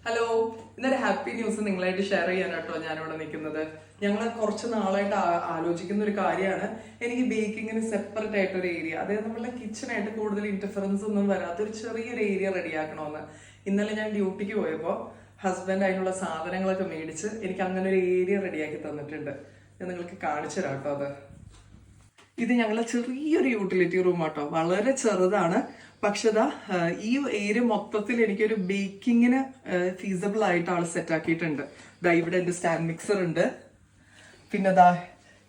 Hello, ഇന്നൊരു happy news നിങ്ങളായിട്ട് share ചെയ്യാനാട്ടോ ഞാനിവിടെ നിൽക്കുന്നത്. ഞങ്ങൾ കുറച്ച് നാളായിട്ട് ആലോചിക്കുന്ന ഒരു കാര്യമാണ് എനിക്ക് ബേക്കിങ്ങിന് സെപ്പറേറ്റ് ആയിട്ട് ഒരു ഏരിയ, അതായത് നമ്മളുടെ കിച്ചണായിട്ട് കൂടുതൽ ഇന്റർഫറൻസ് ഒന്നും വരാത്ത ഒരു ചെറിയൊരു ഏരിയ റെഡിയാക്കണമെന്ന്. ഇന്നലെ ഞാൻ ഡ്യൂട്ടിക്ക് പോയപ്പോൾ ഹസ്ബൻഡ് അതിനുള്ള സാധനങ്ങളൊക്കെ മേടിച്ച് എനിക്ക് അങ്ങനെ ഒരു ഏരിയ റെഡിയാക്കി തന്നിട്ടുണ്ട്. ഞാൻ നിങ്ങൾക്ക് കാണിച്ചു തരാം കേട്ടോ. അത് ഇത് ഞങ്ങളെ ചെറിയൊരു യൂട്ടിലിറ്റി റൂം ആട്ടോ, വളരെ ചെറുതാണ്. പക്ഷെ ഈ ഏരിയ മൊത്തത്തിൽ എനിക്കൊരു ബേക്കിങ്ങിന് ഫീസിബിൾ ആയിട്ട് ആൾ സെറ്റ് ആക്കിയിട്ടുണ്ട്. ഇവിടെ എൻ്റെ സ്റ്റാൻഡ് മിക്സർ ഉണ്ട്. പിന്നെ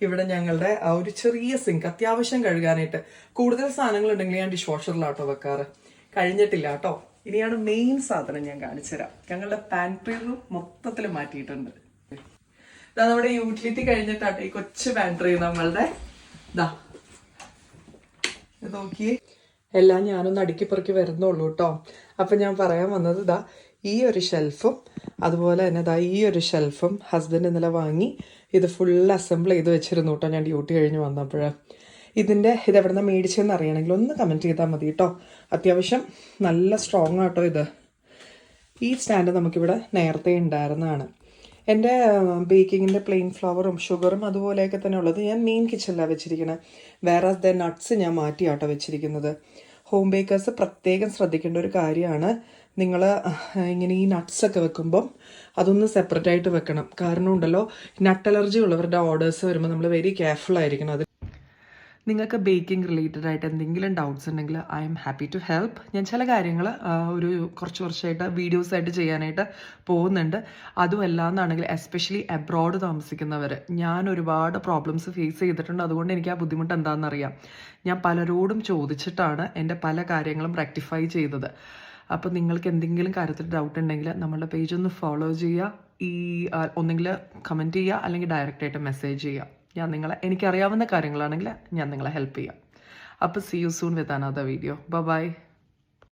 ഇവിടെ ഞങ്ങളുടെ ആ ഒരു ചെറിയ സിങ്ക്, അത്യാവശ്യം കഴുകാനായിട്ട്. കൂടുതൽ സാധനങ്ങൾ ഉണ്ടെങ്കിൽ ഞാൻ ഡിഷ് വാഷറിലാട്ടോ വെക്കാറ്. കഴിഞ്ഞിട്ടില്ല കേട്ടോ. ഇനിയാണ് മെയിൻ സാധനം ഞാൻ കാണിച്ചുതരാം. ഞങ്ങളുടെ പാൻട്രി റൂം മൊത്തത്തിൽ മാറ്റിയിട്ടുണ്ട്. നമ്മുടെ യൂട്ടിലിറ്റി കഴിഞ്ഞിട്ടാട്ടോ ഈ കൊച്ചു പാൻട്രി നമ്മളുടെ നോക്കിയേ. എല്ലാം ഞാനൊന്ന് അടുക്കി പെറുക്കി വരുന്നുള്ളൂ കേട്ടോ. അപ്പം ഞാൻ പറയാൻ വന്നത് ഈ ഒരു ഷെൽഫും അതുപോലെ തന്നെ ഈ ഒരു ഷെൽഫും ഹസ്ബൻഡ് ഇന്നലെ വാങ്ങി ഇത് ഫുൾ അസംബിൾ ചെയ്ത് വെച്ചിരുന്നു കേട്ടോ. ഞാൻ ഡ്യൂട്ടി കഴിഞ്ഞ് വന്നപ്പോൾ ഇതെവിടെ നിന്ന് മേടിച്ചതെന്ന് അറിയണമെങ്കിൽ ഒന്ന് കമൻറ്റ് ചെയ്താൽ മതി കേട്ടോ. അത്യാവശ്യം നല്ല സ്ട്രോങ് ആട്ടോ ഇത്. ഈ സ്റ്റാൻഡ് നമുക്കിവിടെ നേരത്തെ ഉണ്ടായിരുന്നതാണ്. എൻ്റെ ബേക്കിങ്ങിൻ്റെ പ്ലെയിൻ ഫ്ലവറും ഷുഗറും അതുപോലെയൊക്കെ തന്നെ ഉള്ളത് ഞാൻ മെയിൻ കിച്ചണിലാണ് വെച്ചിരിക്കുന്നത്. വേറെ നട്ട്സ് ഞാൻ മാറ്റിയാട്ടോ വെച്ചിരിക്കുന്നത്. ഹോം ബേക്കേഴ്സ് പ്രത്യേകം ശ്രദ്ധിക്കേണ്ട ഒരു കാര്യമാണ്, നിങ്ങൾ ഇങ്ങനെ ഈ നട്ട്സൊക്കെ വെക്കുമ്പം അതൊന്ന് സെപ്പറേറ്റ് ആയിട്ട് വെക്കണം. കാരണം ഉണ്ടല്ലോ, നട്ട് അലർജി ഉള്ളവരുടെ ഓർഡേഴ്സ് വരുമ്പോൾ നമ്മൾ വെരി കെയർഫുൾ ആയിരിക്കണം. അത് നിങ്ങൾക്ക് ബേക്കിംഗ് റിലേറ്റഡ് ആയിട്ട് എന്തെങ്കിലും ഡൗട്ട്സ് ഉണ്ടെങ്കിൽ I am happy to help. ഞാൻ ചില കാര്യങ്ങൾ കുറച്ച് വർഷമായിട്ട് വീഡിയോസായിട്ട് ചെയ്യാനായിട്ട് പോകുന്നുണ്ട്. അതുമല്ല എന്നാണെങ്കിൽ എസ്പെഷ്യലി അബ്രോഡ് താമസിക്കുന്നവർ, ഞാൻ ഒരുപാട് പ്രോബ്ലംസ് ഫേസ് ചെയ്തിട്ടുണ്ട്. അതുകൊണ്ട് എനിക്ക് ആ ബുദ്ധിമുട്ട് എന്താണെന്നറിയാം. ഞാൻ പലരോടും ചോദിച്ചിട്ടാണ് എൻ്റെ പല കാര്യങ്ങളും റെക്ടിഫൈ ചെയ്തത്. അപ്പോൾ നിങ്ങൾക്ക് എന്തെങ്കിലും കാര്യത്തിൽ ഡൗട്ട് ഉണ്ടെങ്കിൽ നമ്മളുടെ പേജ് ഒന്ന് ഫോളോ ചെയ്യുക. ഒന്നെങ്കിൽ കമൻറ്റ് ചെയ്യുക, അല്ലെങ്കിൽ ഡയറക്റ്റായിട്ട് മെസ്സേജ് ചെയ്യുക. എനിക്കറിയാവുന്ന കാര്യങ്ങളാണെങ്കിൽ ഞാൻ നിങ്ങളെ ഹെൽപ്പ് ചെയ്യാം. അപ്പോൾ see you soon with another video. By.